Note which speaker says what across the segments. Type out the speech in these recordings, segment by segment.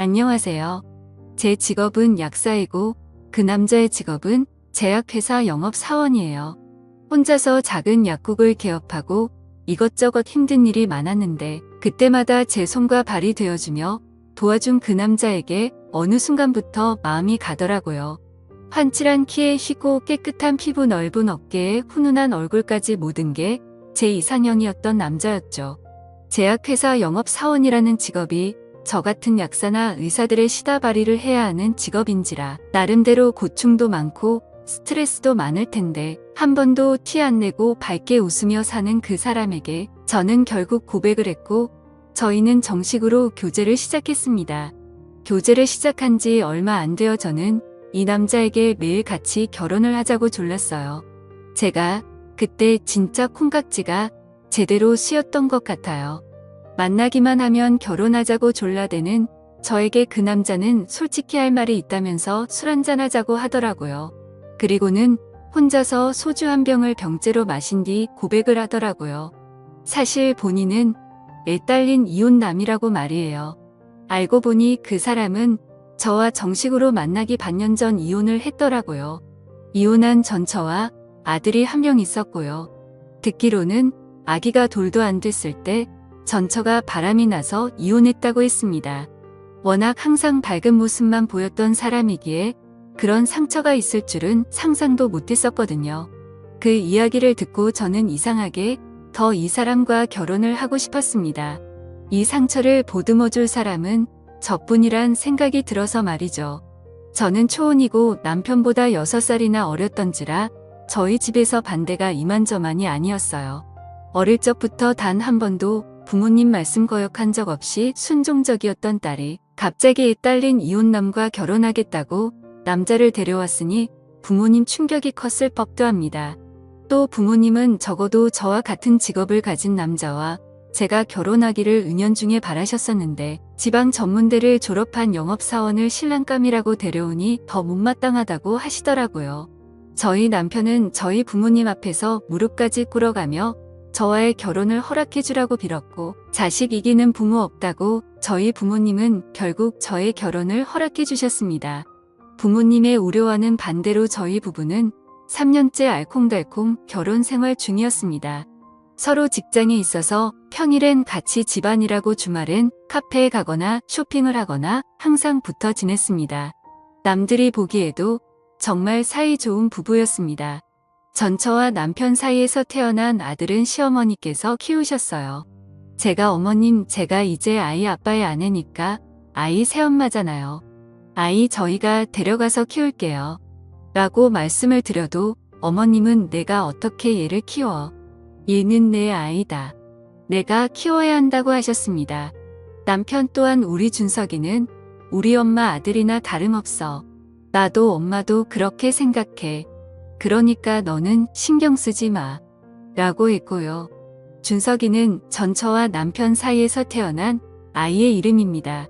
Speaker 1: 안녕하세요. 제 직업은 약사이고 그 남자의 직업은 제약회사 영업사원이에요. 혼자서 작은 약국을 개업하고 이것저것 힘든 일이 많았는데 그때마다 제 손과 발이 되어주며 도와준 그 남자에게 어느 순간부터 마음이 가더라고요. 환칠한 키에 희고 깨끗한 피부, 넓은 어깨에 훈훈한 얼굴까지 모든 게 제 이상형이었던 남자였죠. 제약회사 영업사원이라는 직업이 저 같은 약사나 의사들의 시다발이를 해야 하는 직업인지라 나름대로 고충도 많고 스트레스도 많을 텐데 한 번도 티 안 내고 밝게 웃으며 사는 그 사람에게 저는 결국 고백을 했고 저희는 정식으로 교제를 시작했습니다. 교제를 시작한 지 얼마 안 되어 저는 이 남자에게 매일 같이 결혼을 하자고 졸랐어요. 제가 그때 진짜 콩깍지가 제대로 씌었던 것 같아요. 만나기만 하면 결혼하자고 졸라대는 저에게 그 남자는 솔직히 할 말이 있다면서 술 한잔 하자고 하더라고요. 그리고는 혼자서 소주 한 병을 병째로 마신 뒤 고백을 하더라고요. 사실 본인은 애 딸린 이혼남이라고 말이에요. 알고 보니 그 사람은 저와 정식으로 만나기 반년 전 이혼을 했더라고요. 이혼한 전처와 아들이 한 명 있었고요. 듣기로는 아기가 돌도 안 됐을 때 전처가 바람이 나서 이혼했다고 했습니다. 워낙 항상 밝은 모습만 보였던 사람이기에 그런 상처가 있을 줄은 상상도 못했었거든요. 그 이야기를 듣고 저는 이상하게 더 이 사람과 결혼을 하고 싶었습니다. 이 상처를 보듬어줄 사람은 저뿐이란 생각이 들어서 말이죠. 저는 초혼이고 남편보다 6살이나 어렸던지라 저희 집에서 반대가 이만저만이 아니었어요. 어릴 적부터 단 한 번도 부모님 말씀 거역한 적 없이 순종적이었던 딸이 갑자기 애 딸린 이혼남과 결혼하겠다고 남자를 데려왔으니 부모님 충격이 컸을 법도 합니다. 또 부모님은 적어도 저와 같은 직업을 가진 남자와 제가 결혼하기를 은연중에 바라셨었는데 지방 전문대를 졸업한 영업사원을 신랑감이라고 데려오니 더 못마땅하다고 하시더라고요. 저희 남편은 저희 부모님 앞에서 무릎까지 꿇어가며 저와의 결혼을 허락해주라고 빌었고 자식 이기는 부모 없다고 저희 부모님은 결국 저의 결혼을 허락해주셨습니다. 부모님의 우려와는 반대로 저희 부부는 3년째 알콩달콩 결혼 생활 중이었습니다. 서로 직장에 있어서 평일엔 같이 집안일하고 주말엔 카페에 가거나 쇼핑을 하거나 항상 붙어 지냈습니다. 남들이 보기에도 정말 사이 좋은 부부였습니다. 전처와 남편 사이에서 태어난 아들은 시어머니께서 키우셨어요. 제가 어머님, 제가 이제 아이 아빠의 아내니까 아이 새엄마잖아요. 아이 저희가 데려가서 키울게요. 라고 말씀을 드려도 어머님은 내가 어떻게 얘를 키워. 얘는 내 아이다. 내가 키워야 한다고 하셨습니다. 남편 또한 우리 준석이는 우리 엄마 아들이나 다름없어. 나도 엄마도 그렇게 생각해. 그러니까 너는 신경 쓰지 마. 라고 했고요. 준석이는 전처와 남편 사이에서 태어난 아이의 이름입니다.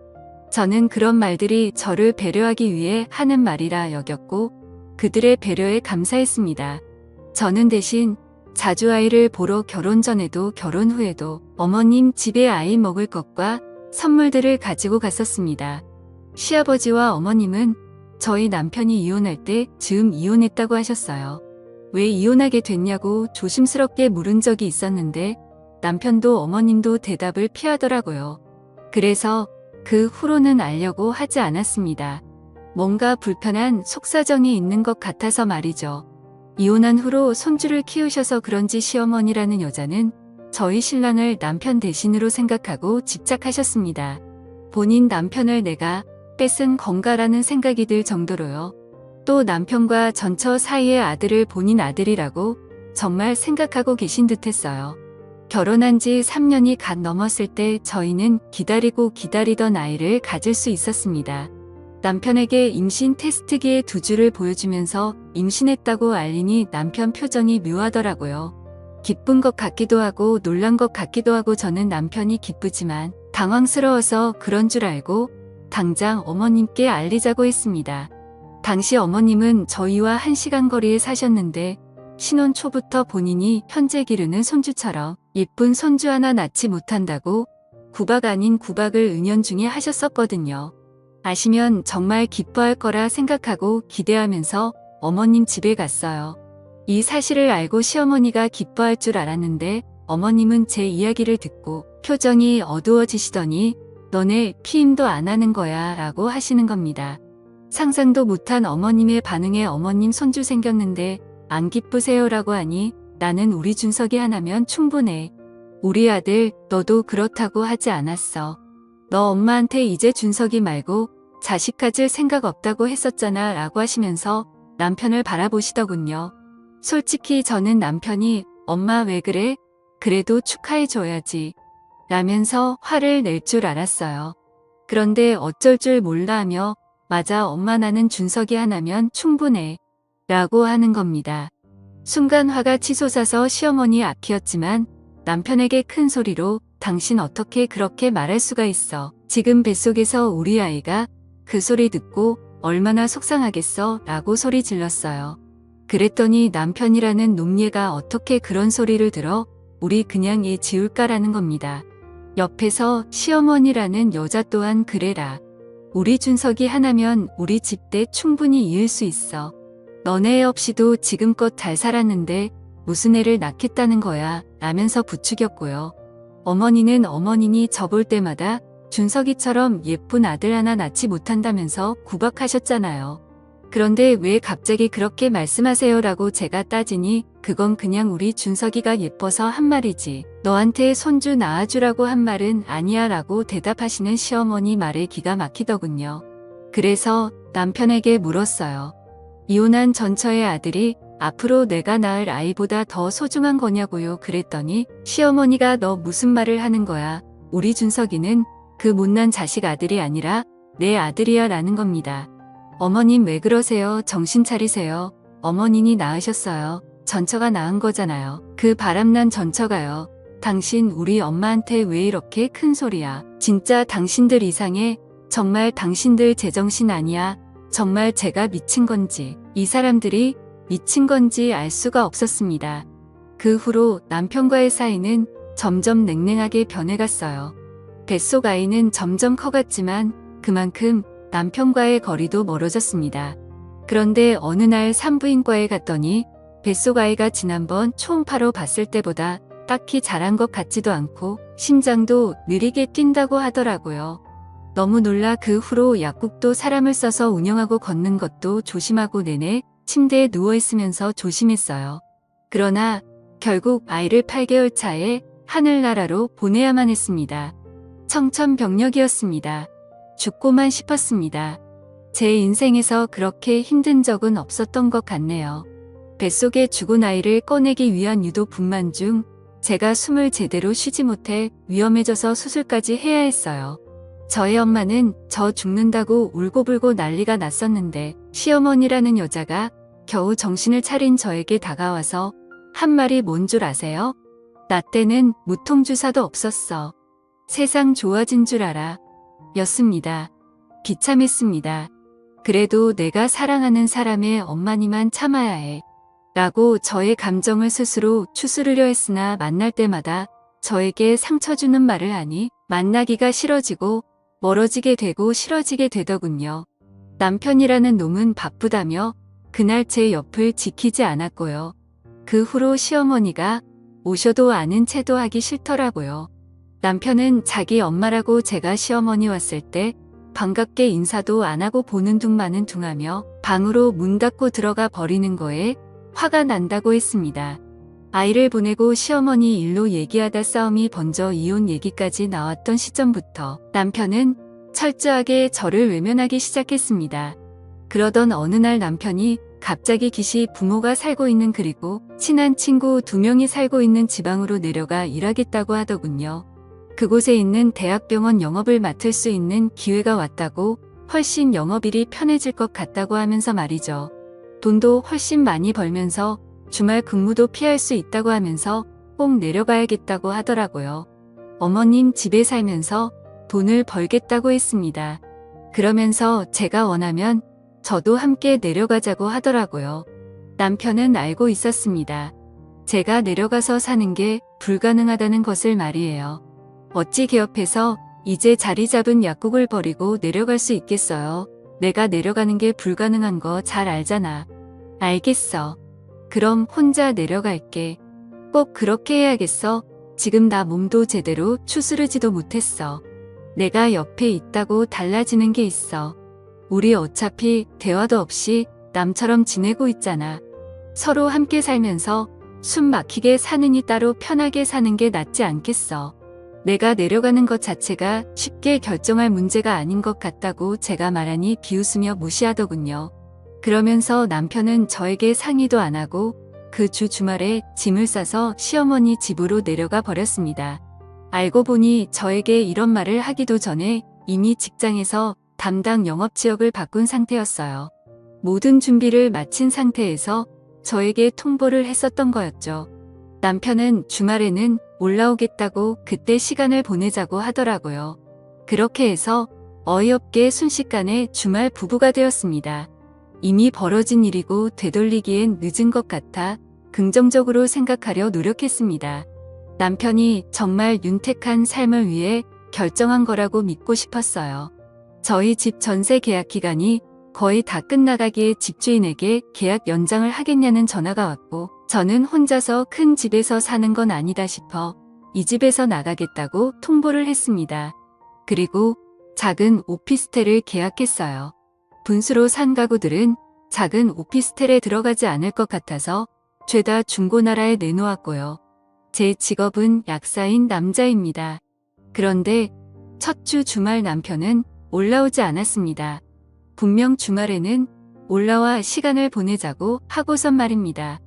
Speaker 1: 저는 그런 말들이 저를 배려하기 위해 하는 말이라 여겼고 그들의 배려에 감사했습니다. 저는 대신 자주 아이를 보러 결혼 전에도 결혼 후에도 어머님 집에 아이 먹을 것과 선물들을 가지고 갔었습니다. 시아버지와 어머님은 저희 남편이 이혼할 때 즈음 이혼했다고 하셨어요. 왜 이혼하게 됐냐고 조심스럽게 물은 적이 있었는데 남편도 어머님도 대답을 피하더라고요. 그래서 그 후로는 알려고 하지 않았습니다. 뭔가 불편한 속사정이 있는 것 같아서 말이죠. 이혼한 후로 손주를 키우셔서 그런지 시어머니라는 여자는 저희 신랑을 남편 대신으로 생각하고 집착하셨습니다. 본인 남편을 내가 뺏은 건가라는 생각이 들 정도로요. 또 남편과 전처 사이의 아들을 본인 아들이라고 정말 생각하고 계신 듯했어요. 결혼한 지 3년이 갓 넘었을 때 저희는 기다리고 기다리던 아이를 가질 수 있었습니다. 남편에게 임신 테스트기의 2주를 보여주면서 임신했다고 알리니 남편 표정이 묘하더라고요. 기쁜 것 같기도 하고 놀란 것 같기도 하고 저는 남편이 기쁘지만 당황스러워서 그런 줄 알고 당장 어머님께 알리자고 했습니다. 당시 어머님은 저희와 1시간 거리에 사셨는데 신혼 초부터 본인이 현재 기르는 손주처럼 예쁜 손주 하나 낳지 못한다고 구박 아닌 구박을 은연중에 하셨었거든요. 아시면 정말 기뻐할 거라 생각하고 기대하면서 어머님 집에 갔어요. 이 사실을 알고 시어머니가 기뻐할 줄 알았는데 어머님은 제 이야기를 듣고 표정이 어두워지시더니 너네 피임도 안 하는 거야 라고 하시는 겁니다. 상상도 못한 어머님의 반응에 어머님 손주 생겼는데 안 기쁘세요 라고 하니 나는 우리 준석이 하나면 충분해. 우리 아들 너도 그렇다고 하지 않았어. 너 엄마한테 이제 준석이 말고 자식 가질 생각 없다고 했었잖아 라고 하시면서 남편을 바라보시더군요. 솔직히 저는 남편이 엄마 왜 그래? 그래도 축하해줘야지 라면서 화를 낼 줄 알았어요. 그런데 어쩔 줄 몰라 하며 맞아 엄마 나는 준석이 하나면 충분해 라고 하는 겁니다. 순간 화가 치솟아서 시어머니 앞이었지만 남편에게 큰 소리로 당신 어떻게 그렇게 말할 수가 있어. 지금 뱃속에서 우리 아이가 그 소리 듣고 얼마나 속상하겠어 라고 소리 질렀어요. 그랬더니 남편이라는 놈얘가 어떻게 그런 소리를 들어 우리 그냥 얘 지울까라는 겁니다. 옆에서 시어머니라는 여자 또한 그래라. 우리 준석이 하나면 우리 집대 충분히 이을 수 있어. 너네 애 없이도 지금껏 잘 살았는데 무슨 애를 낳겠다는 거야 라면서 부추겼고요. 어머니는 어머니니 저 볼 때마다 준석이처럼 예쁜 아들 하나 낳지 못한다면서 구박하셨잖아요. 그런데 왜 갑자기 그렇게 말씀하세요 라고 제가 따지니 그건 그냥 우리 준석이가 예뻐서 한 말이지 너한테 손주 낳아주라고 한 말은 아니야 라고 대답하시는 시어머니 말에 기가 막히더군요. 그래서 남편에게 물었어요. 이혼한 전처의 아들이 앞으로 내가 낳을 아이보다 더 소중한 거냐고요. 그랬더니 시어머니가 너 무슨 말을 하는 거야. 우리 준석이는 그 못난 자식 아들이 아니라 내 아들이야 라는 겁니다. 어머님 왜 그러세요? 정신 차리세요. 어머님이 낳으셨어요. 전처가 낳은 거잖아요. 그 바람난 전처가요. 당신 우리 엄마한테 왜 이렇게 큰 소리야. 진짜 당신들 이상해. 정말 당신들 제정신 아니야. 정말 제가 미친 건지 이 사람들이 미친 건지 알 수가 없었습니다. 그 후로 남편과의 사이는 점점 냉랭하게 변해갔어요. 뱃속 아이는 점점 커갔지만 그만큼 남편과의 거리도 멀어졌습니다. 그런데 어느 날 산부인과에 갔더니 뱃속 아이가 지난번 초음파로 봤을 때보다 딱히 자란 것 같지도 않고 심장도 느리게 뛴다고 하더라고요. 너무 놀라 그 후로 약국도 사람을 써서 운영하고 걷는 것도 조심하고 내내 침대에 누워있으면서 조심했어요. 그러나 결국 아이를 8개월 차에 하늘나라로 보내야만 했습니다. 청천벽력이었습니다. 죽고만 싶었습니다. 제 인생에서 그렇게 힘든 적은 없었던 것 같네요. 뱃속에 죽은 아이를 꺼내기 위한 유도 분만 중 제가 숨을 제대로 쉬지 못해 위험해져서 수술까지 해야 했어요. 저의 엄마는 저 죽는다고 울고불고 난리가 났었는데 시어머니라는 여자가 겨우 정신을 차린 저에게 다가와서 한 말이 뭔 줄 아세요? 나 때는 무통주사도 없었어. 세상 좋아진 줄 알아. 였습니다. 비참했습니다. 그래도 내가 사랑하는 사람의 엄마니만 참아야 해. 라고 저의 감정을 스스로 추스르려 했으나 만날 때마다 저에게 상처 주는 말을 하니 만나기가 싫어지고 멀어지게 되고 싫어지게 되더군요. 남편이라는 놈은 바쁘다며 그날 제 옆을 지키지 않았고요. 그 후로 시어머니가 오셔도 아는 체도 하기 싫더라고요. 남편은 자기 엄마라고 제가 시어머니 왔을 때 반갑게 인사도 안 하고 보는 둥마는 둥하며 방으로 문 닫고 들어가 버리는 거에 화가 난다고 했습니다. 아이를 보내고 시어머니 일로 얘기하다 싸움이 번져 이혼 얘기까지 나왔던 시점부터 남편은 철저하게 저를 외면하기 시작했습니다. 그러던 어느 날 남편이 갑자기 기시 부모가 살고 있는 그리고 친한 친구 2명이 살고 있는 지방으로 내려가 일하겠다고 하더군요. 그곳에 있는 대학병원 영업을 맡을 수 있는 기회가 왔다고 훨씬 영업일이 편해질 것 같다고 하면서 말이죠. 돈도 훨씬 많이 벌면서 주말 근무도 피할 수 있다고 하면서 꼭 내려가야겠다고 하더라고요. 어머님 집에 살면서 돈을 벌겠다고 했습니다. 그러면서 제가 원하면 저도 함께 내려가자고 하더라고요. 남편은 알고 있었습니다. 제가 내려가서 사는 게 불가능하다는 것을 말이에요. 어찌 개업해서 이제 자리 잡은 약국을 버리고 내려갈 수 있겠어요? 내가 내려가는 게 불가능한 거 잘 알잖아. 알겠어. 그럼 혼자 내려갈게. 꼭 그렇게 해야겠어? 지금 나 몸도 제대로 추스르지도 못했어. 내가 옆에 있다고 달라지는 게 있어. 우리 어차피 대화도 없이 남처럼 지내고 있잖아. 서로 함께 살면서 숨 막히게 사느니 따로 편하게 사는 게 낫지 않겠어. 내가 내려가는 것 자체가 쉽게 결정할 문제가 아닌 것 같다고 제가 말하니 비웃으며 무시하더군요. 그러면서 남편은 저에게 상의도 안 하고 그 주말에 짐을 싸서 시어머니 집으로 내려가 버렸습니다. 알고 보니 저에게 이런 말을 하기도 전에 이미 직장에서 담당 영업 지역을 바꾼 상태였어요. 모든 준비를 마친 상태에서 저에게 통보를 했었던 거였죠. 남편은 주말에는 올라오겠다고 그때 시간을 보내자고 하더라고요. 그렇게 해서 어이없게 순식간에 주말 부부가 되었습니다. 이미 벌어진 일이고 되돌리기엔 늦은 것 같아 긍정적으로 생각하려 노력했습니다. 남편이 정말 윤택한 삶을 위해 결정한 거라고 믿고 싶었어요. 저희 집 전세 계약 기간이 거의 다 끝나가기에 집주인에게 계약 연장을 하겠냐는 전화가 왔고 저는 혼자서 큰 집에서 사는 건 아니다 싶어 이 집에서 나가겠다고 통보를 했습니다. 그리고 작은 오피스텔을 계약했어요. 분수로 산 가구들은 작은 오피스텔에 들어가지 않을 것 같아서 죄다 중고나라에 내놓았고요. 제 직업은 약사인 남자입니다. 그런데 첫 주 주말 남편은 올라오지 않았습니다. 분명 주말에는 올라와 시간을 보내자고 하고선 말입니다.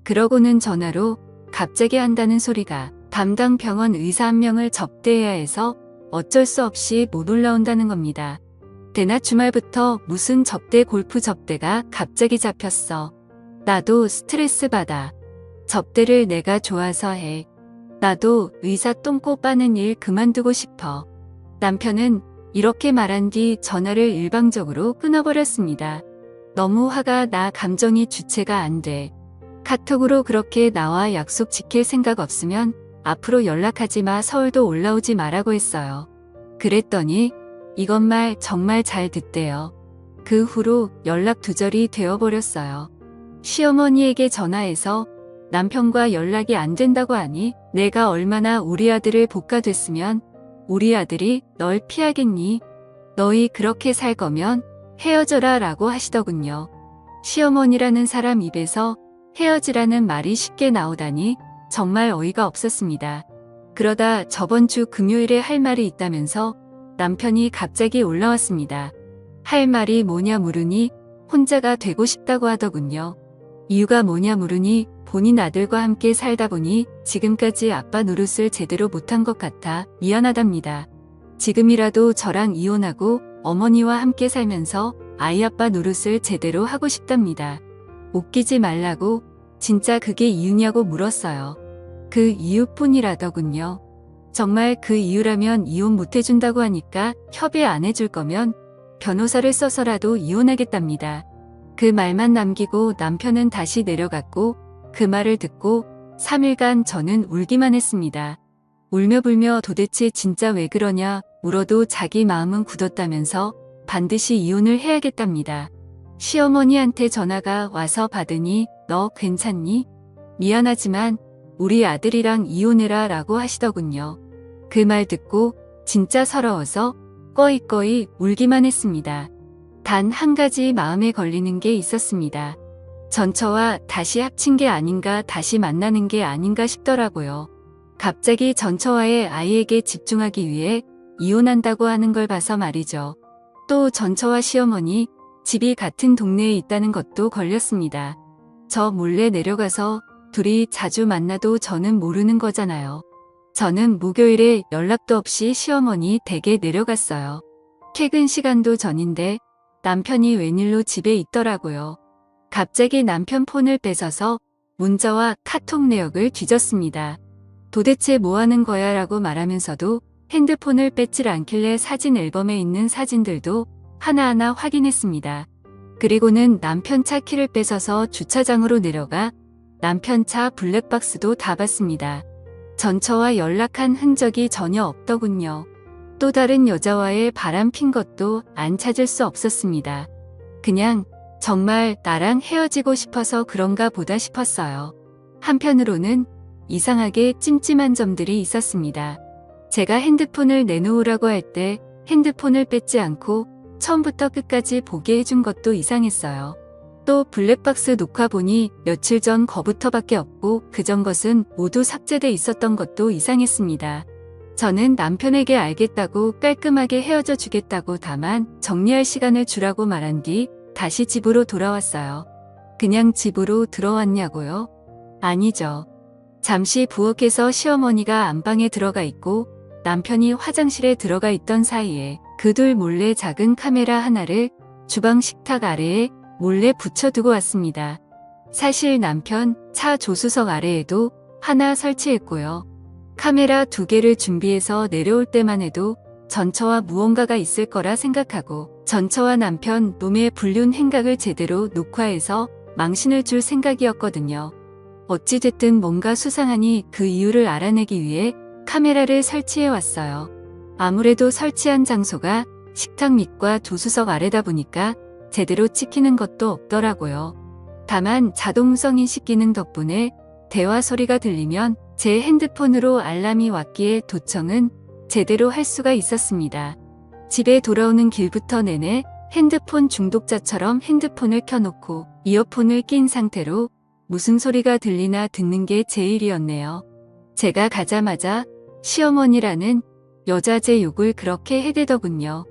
Speaker 1: 그러고는 전화로 갑자기 한다는 소리가 담당 병원 의사 한 명을 접대해야 해서 어쩔 수 없이 못 올라온다는 겁니다. 대낮 주말부터 무슨 접대 골프 접대가 갑자기 잡혔어. 나도 스트레스 받아. 접대를 내가 좋아서 해. 나도 의사 똥꼬 빠는 일 그만두고 싶어. 남편은 이렇게 말한 뒤 전화를 일방적으로 끊어버렸습니다. 너무 화가 나 감정이 주체가 안 돼. 카톡으로 그렇게 나와 약속 지킬 생각 없으면 앞으로 연락하지 마 서울도 올라오지 마라고 했어요. 그랬더니 이것 말 정말 잘 듣대요. 그 후로 연락 두절이 되어버렸어요. 시어머니에게 전화해서 남편과 연락이 안 된다고 하니 내가 얼마나 우리 아들을 복가됐으면 우리 아들이 널 피하겠니? 너희 그렇게 살 거면 헤어져라 라고 하시더군요. 시어머니라는 사람 입에서 헤어지라는 말이 쉽게 나오다니 정말 어이가 없었습니다. 그러다 저번 주 금요일에 할 말이 있다면서 남편이 갑자기 올라왔습니다. 할 말이 뭐냐 물으니 혼자가 되고 싶다고 하더군요. 이유가 뭐냐 물으니 본인 아들과 함께 살다 보니 지금까지 아빠 노릇을 제대로 못한 것 같아 미안하답니다. 지금이라도 저랑 이혼하고 어머니와 함께 살면서 아이 아빠 노릇을 제대로 하고 싶답니다. 웃기지 말라고 진짜 그게 이유냐고 물었어요. 그 이유뿐이라더군요. 정말 그 이유라면 이혼 못 해준다고 하니까 협의 안 해줄 거면 변호사를 써서라도 이혼하겠답니다. 그 말만 남기고 남편은 다시 내려갔고 그 말을 듣고 3일간 저는 울기만 했습니다. 울며 불며 도대체 진짜 왜 그러냐 물어도 자기 마음은 굳었다면서 반드시 이혼을 해야겠답니다. 시어머니한테 전화가 와서 받으니 너 괜찮니? 미안하지만 우리 아들이랑 이혼해라 라고 하시더군요. 그 말 듣고 진짜 서러워서 꺼이꺼이 울기만 했습니다. 단 한 가지 마음에 걸리는 게 있었습니다. 전처와 다시 합친 게 아닌가 다시 만나는 게 아닌가 싶더라고요. 갑자기 전처와의 아이에게 집중하기 위해 이혼한다고 하는 걸 봐서 말이죠. 또 전처와 시어머니 집이 같은 동네에 있다는 것도 걸렸습니다. 저 몰래 내려가서 둘이 자주 만나도 저는 모르는 거잖아요. 저는 목요일에 연락도 없이 시어머니 댁에 내려갔어요. 퇴근 시간도 전인데 남편이 웬일로 집에 있더라고요. 갑자기 남편 폰을 뺏어서 문자와 카톡 내역을 뒤졌습니다. 도대체 뭐 하는 거야 라고 말하면서도 핸드폰을 뺏질 않길래 사진 앨범에 있는 사진들도 하나하나 확인했습니다. 그리고는 남편 차 키를 뺏어서 주차장으로 내려가 남편 차 블랙박스도 다 봤습니다. 전처와 연락한 흔적이 전혀 없더군요. 또 다른 여자와의 바람 핀 것도 안 찾을 수 없었습니다. 그냥 정말 나랑 헤어지고 싶어서 그런가 보다 싶었어요. 한편으로는 이상하게 찜찜한 점들이 있었습니다. 제가 핸드폰을 내놓으라고 할 때 핸드폰을 뺏지 않고 처음부터 끝까지 보게 해준 것도 이상했어요. 또 블랙박스 녹화 보니 며칠 전 거부터밖에 없고 그전 것은 모두 삭제돼 있었던 것도 이상했습니다. 저는 남편에게 알겠다고 깔끔하게 헤어져 주겠다고 다만 정리할 시간을 주라고 말한 뒤 다시 집으로 돌아왔어요. 그냥 집으로 들어왔냐고요? 아니죠. 잠시 부엌에서 시어머니가 안방에 들어가 있고 남편이 화장실에 들어가 있던 사이에 그 둘 몰래 작은 카메라 하나를 주방 식탁 아래에 몰래 붙여두고 왔습니다. 사실 남편 차 조수석 아래에도 하나 설치했고요. 카메라 2개를 준비해서 내려올 때만 해도 전처와 무언가가 있을 거라 생각하고 전처와 남편 놈의 불륜 행각을 제대로 녹화해서 망신을 줄 생각이었거든요. 어찌됐든 뭔가 수상하니 그 이유를 알아내기 위해 카메라를 설치해 왔어요. 아무래도 설치한 장소가 식탁 밑과 조수석 아래다 보니까 제대로 찍히는 것도 없더라고요. 다만 자동성 인식 기능 덕분에 대화 소리가 들리면 제 핸드폰으로 알람이 왔기에 도청은 제대로 할 수가 있었습니다. 집에 돌아오는 길부터 내내 핸드폰 중독자처럼 핸드폰을 켜놓고 이어폰을 낀 상태로 무슨 소리가 들리나 듣는 게 제 일이었네요. 제가 가자마자 시어머니라는 여자제 욕을 그렇게 해대더군요.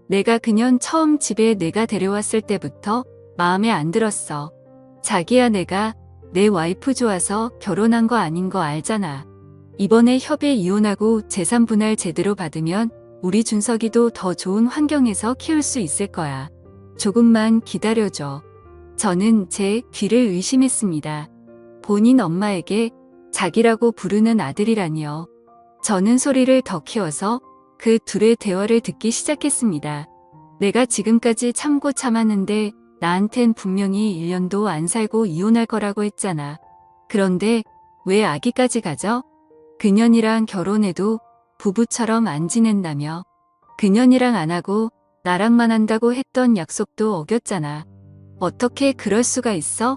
Speaker 1: 내가 그년 처음 집에 내가 데려왔을 때부터 마음에 안 들었어. 자기야 내가 내 와이프 좋아서 결혼한 거 아닌 거 알잖아. 이번에 협의 이혼하고 재산 분할 제대로 받으면 우리 준석이도 더 좋은 환경에서 키울 수 있을 거야. 조금만 기다려줘. 저는 제 귀를 의심했습니다. 본인 엄마에게 자기라고 부르는 아들이라니요. 저는 소리를 더 키워서 그 둘의 대화를 듣기 시작했습니다. 내가 지금까지 참고 참았는데 나한텐 분명히 1년도 안 살고 이혼할 거라고 했잖아. 그런데 왜 아기까지 가져? 그년이랑 결혼해도 부부처럼 안 지낸다며. 그년이랑 안 하고 나랑만 한다고 했던 약속도 어겼잖아. 어떻게 그럴 수가 있어?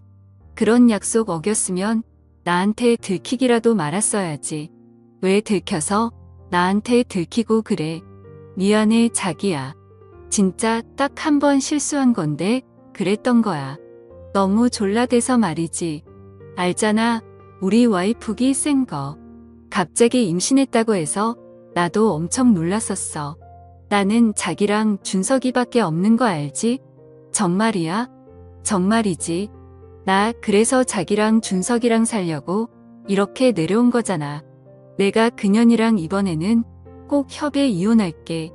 Speaker 1: 그런 약속 어겼으면 나한테 들키기라도 말았어야지. 왜 들켜서 나한테 들키고 그래. 미안해 자기야. 진짜 딱 한 번 실수한 건데 그랬던 거야. 너무 졸라대서 말이지. 알잖아. 우리 와이프기 센 거. 갑자기 임신했다고 해서 나도 엄청 놀랐었어. 나는 자기랑 준석이밖에 없는 거 알지? 정말이야? 정말이지. 나 그래서 자기랑 준석이랑 살려고 이렇게 내려온 거잖아. 내가 그년이랑 이번에는 꼭 협의 이혼할게.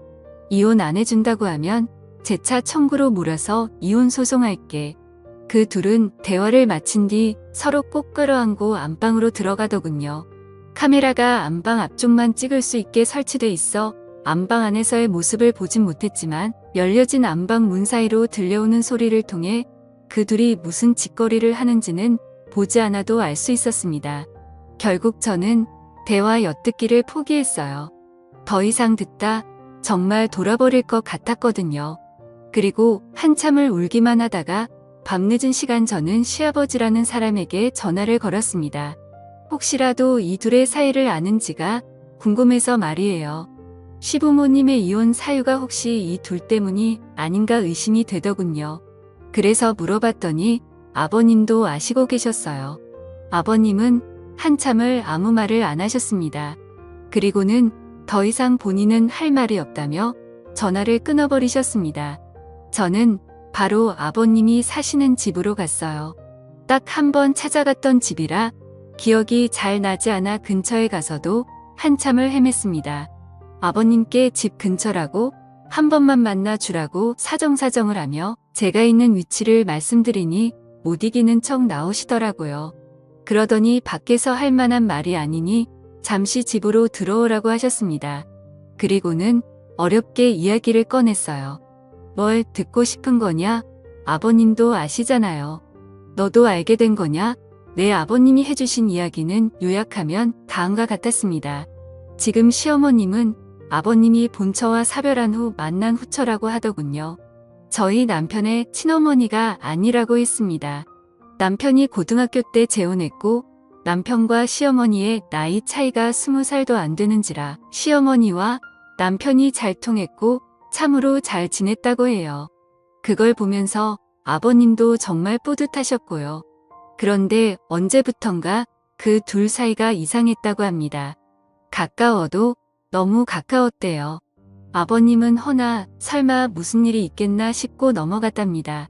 Speaker 1: 이혼 안 해준다고 하면 재차 청구로 몰아서 이혼 소송할게. 그 둘은 대화를 마친 뒤 서로 꼭 끌어안고 안방으로 들어가더군요. 카메라가 안방 앞쪽만 찍을 수 있게 설치돼 있어 안방 안에서의 모습을 보진 못했지만 열려진 안방 문 사이로 들려오는 소리를 통해 그 둘이 무슨 짓거리를 하는지는 보지 않아도 알 수 있었습니다. 결국 저는 대화 엿듣기를 포기했어요. 더 이상 듣다 정말 돌아버릴 것 같았거든요. 그리고 한참을 울기만 하다가 밤늦은 시간 저는 시아버지라는 사람에게 전화를 걸었습니다. 혹시라도 이 둘의 사이를 아는지가 궁금해서 말이에요. 시부모님의 이혼 사유가 혹시 이 둘 때문이 아닌가 의심이 되더군요. 그래서 물어봤더니 아버님도 아시고 계셨어요. 아버님은 한참을 아무 말을 안 하셨습니다. 그리고는 더 이상 본인은 할 말이 없다며 전화를 끊어버리셨습니다. 저는 바로 아버님이 사시는 집으로 갔어요. 딱 한 번 찾아갔던 집이라 기억이 잘 나지 않아 근처에 가서도 한참을 헤맸습니다. 아버님께 집 근처라고 한 번만 만나주라고 사정사정을 하며 제가 있는 위치를 말씀드리니 못 이기는 척 나오시더라고요. 그러더니 밖에서 할 만한 말이 아니니 잠시 집으로 들어오라고 하셨습니다. 그리고는 어렵게 이야기를 꺼냈어요. 뭘 듣고 싶은 거냐? 아버님도 아시잖아요. 너도 알게 된 거냐? 내 아버님이 해주신 이야기는 요약하면 다음과 같았습니다. 지금 시어머님은 아버님이 본처와 사별한 후 만난 후처라고 하더군요. 저희 남편의 친어머니가 아니라고 했습니다. 남편이 고등학교 때 재혼했고 남편과 시어머니의 나이 차이가 20살도 안 되는지라 시어머니와 남편이 잘 통했고 참으로 잘 지냈다고 해요. 그걸 보면서 아버님도 정말 뿌듯하셨고요. 그런데 언제부턴가 그 둘 사이가 이상했다고 합니다. 가까워도 너무 가까웠대요. 아버님은 허나 설마 무슨 일이 있겠나 싶고 넘어갔답니다.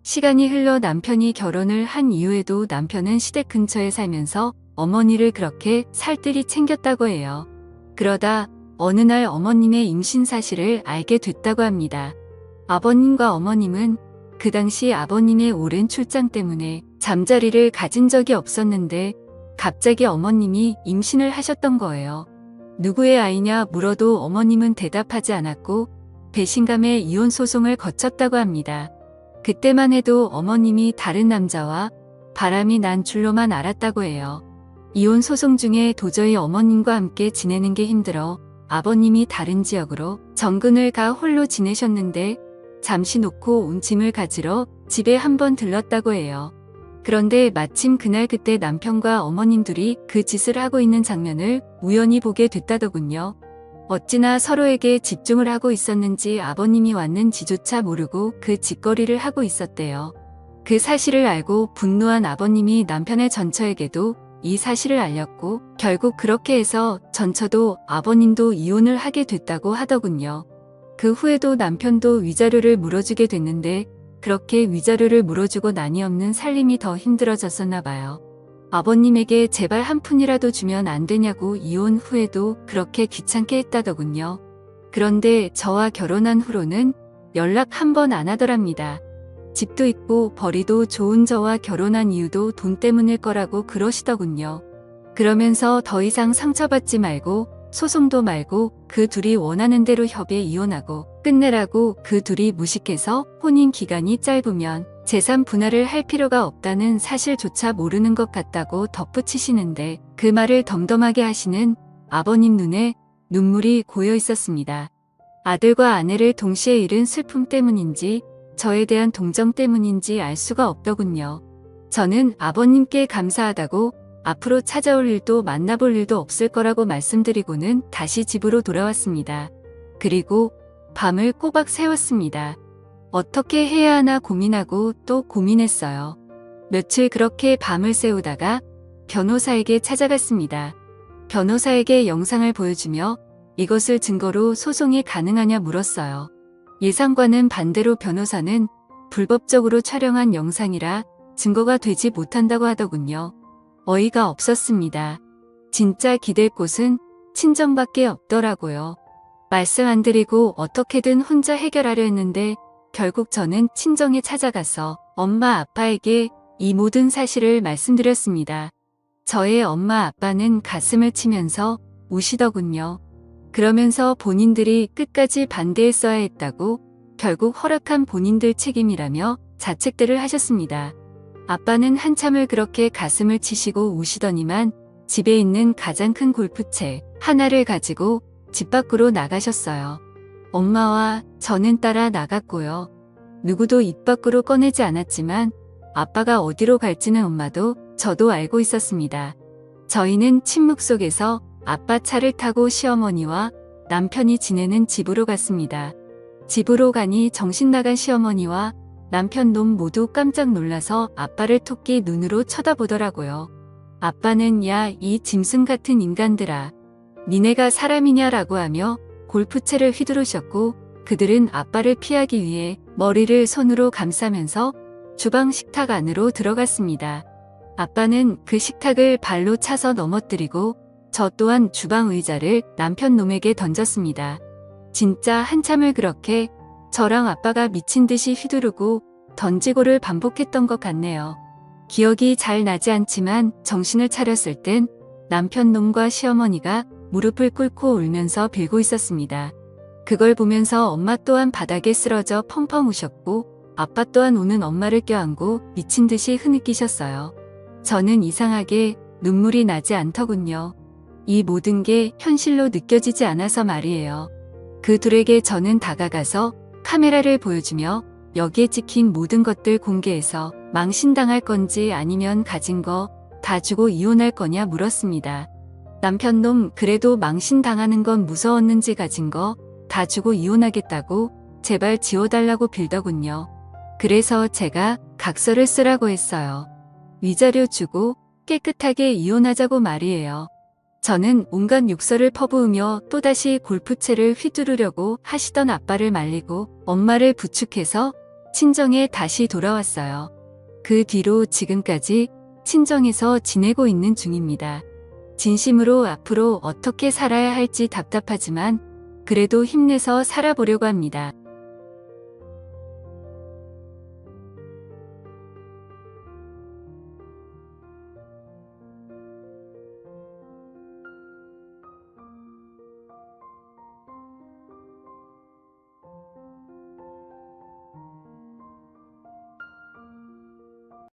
Speaker 1: 시간이 흘러 남편이 결혼을 한 이후에도 남편은 시댁 근처에 살면서 어머니를 그렇게 살뜰히 챙겼다고 해요. 그러다 어느 날 어머님의 임신 사실을 알게 됐다고 합니다. 아버님과 어머님은 그 당시 아버님의 오랜 출장 때문에 잠자리를 가진 적이 없었는데 갑자기 어머님이 임신을 하셨던 거예요. 누구의 아이냐 물어도 어머님은 대답하지 않았고 배신감에 이혼 소송을 거쳤다고 합니다. 그때만 해도 어머님이 다른 남자와 바람이 난 줄로만 알았다고 해요. 이혼 소송 중에 도저히 어머님과 함께 지내는 게 힘들어 아버님이 다른 지역으로 정근을 가 홀로 지내셨는데 잠시 놓고 온 짐을 가지러 집에 한번 들렀다고 해요. 그런데 마침 그날 그때 남편과 어머님 둘이 그 짓을 하고 있는 장면을 우연히 보게 됐다더군요. 어찌나 서로에게 집중을 하고 있었는지 아버님이 왔는지조차 모르고 그 짓거리를 하고 있었대요. 그 사실을 알고 분노한 아버님이 남편의 전처에게도 이 사실을 알렸고 결국 그렇게 해서 전처도 아버님도 이혼을 하게 됐다고 하더군요. 그 후에도 남편도 위자료를 물어주게 됐는데 그렇게 위자료를 물어주고 난이 없는 살림이 더 힘들어졌었나 봐요. 아버님에게 제발 한 푼이라도 주면 안 되냐고 이혼 후에도 그렇게 귀찮게 했다더군요. 그런데 저와 결혼한 후로는 연락 한 번 안 하더랍니다. 집도 있고 벌이도 좋은 저와 결혼한 이유도 돈 때문일 거라고 그러시더군요. 그러면서 더 이상 상처받지 말고 소송도 말고 그 둘이 원하는 대로 협의해 이혼하고 끝내라고 그 둘이 무식해서 혼인 기간이 짧으면 재산 분할을 할 필요가 없다는 사실조차 모르는 것 같다고 덧붙이시는데 그 말을 덤덤하게 하시는 아버님 눈에 눈물이 고여 있었습니다. 아들과 아내를 동시에 잃은 슬픔 때문인지 저에 대한 동정 때문인지 알 수가 없더군요. 저는 아버님께 감사하다고 앞으로 찾아올 일도 만나볼 일도 없을 거라고 말씀드리고는 다시 집으로 돌아왔습니다. 그리고 밤을 꼬박 새웠습니다. 어떻게 해야 하나 고민하고 또 고민했어요. 며칠 그렇게 밤을 새우다가 변호사에게 찾아갔습니다. 변호사에게 영상을 보여주며 이것을 증거로 소송이 가능하냐 물었어요. 예상과는 반대로 변호사는 불법적으로 촬영한 영상이라 증거가 되지 못한다고 하더군요. 어이가 없었습니다. 진짜 기댈 곳은 친정밖에 없더라고요. 말씀 안 드리고 어떻게든 혼자 해결하려 했는데 결국 저는 친정에 찾아가서 엄마 아빠에게 이 모든 사실을 말씀드렸습니다. 저의 엄마 아빠는 가슴을 치면서 우시더군요. 그러면서 본인들이 끝까지 반대했어야 했다고 결국 허락한 본인들 책임이라며 자책들을 하셨습니다. 아빠는 한참을 그렇게 가슴을 치시고 우시더니만 집에 있는 가장 큰 골프채 하나를 가지고 집 밖으로 나가셨어요. 엄마와 저는 따라 나갔고요. 누구도 입 밖으로 꺼내지 않았지만 아빠가 어디로 갈지는 엄마도 저도 알고 있었습니다. 저희는 침묵 속에서 아빠 차를 타고 시어머니와 남편이 지내는 집으로 갔습니다. 집으로 가니 정신 나간 시어머니와 남편 놈 모두 깜짝 놀라서 아빠를 토끼 눈으로 쳐다보더라고요. 아빠는 야, 이 짐승 같은 인간들아. 니네가 사람이냐라고 하며 골프채를 휘두르셨고 그들은 아빠를 피하기 위해 머리를 손으로 감싸면서 주방 식탁 안으로 들어갔습니다. 아빠는 그 식탁을 발로 차서 넘어뜨리고 저 또한 주방 의자를 남편 놈에게 던졌습니다. 진짜 한참을 그렇게 저랑 아빠가 미친 듯이 휘두르고 던지고를 반복했던 것 같네요. 기억이 잘 나지 않지만 정신을 차렸을 땐 남편 놈과 시어머니가 무릎을 꿇고 울면서 빌고 있었습니다. 그걸 보면서 엄마 또한 바닥에 쓰러져 펑펑 우셨고 아빠 또한 우는 엄마를 껴안고 미친 듯이 흐느끼셨어요. 저는 이상하게 눈물이 나지 않더군요. 이 모든 게 현실로 느껴지지 않아서 말이에요. 그 둘에게 저는 다가가서 카메라를 보여주며 여기에 찍힌 모든 것들 공개해서 망신당할 건지 아니면 가진 거 다 주고 이혼할 거냐 물었습니다. 남편놈 그래도 망신당하는 건 무서웠는지 가진 거 다 주고 이혼하겠다고 제발 지워달라고 빌더군요. 그래서 제가 각서를 쓰라고 했어요. 위자료 주고 깨끗하게 이혼하자고 말이에요. 저는 온갖 욕설을 퍼부으며 또다시 골프채를 휘두르려고 하시던 아빠를 말리고 엄마를 부축해서 친정에 다시 돌아왔어요. 그 뒤로 지금까지 친정에서 지내고 있는 중입니다. 진심으로 앞으로 어떻게 살아야 할지 답답하지만 그래도 힘내서 살아보려고 합니다.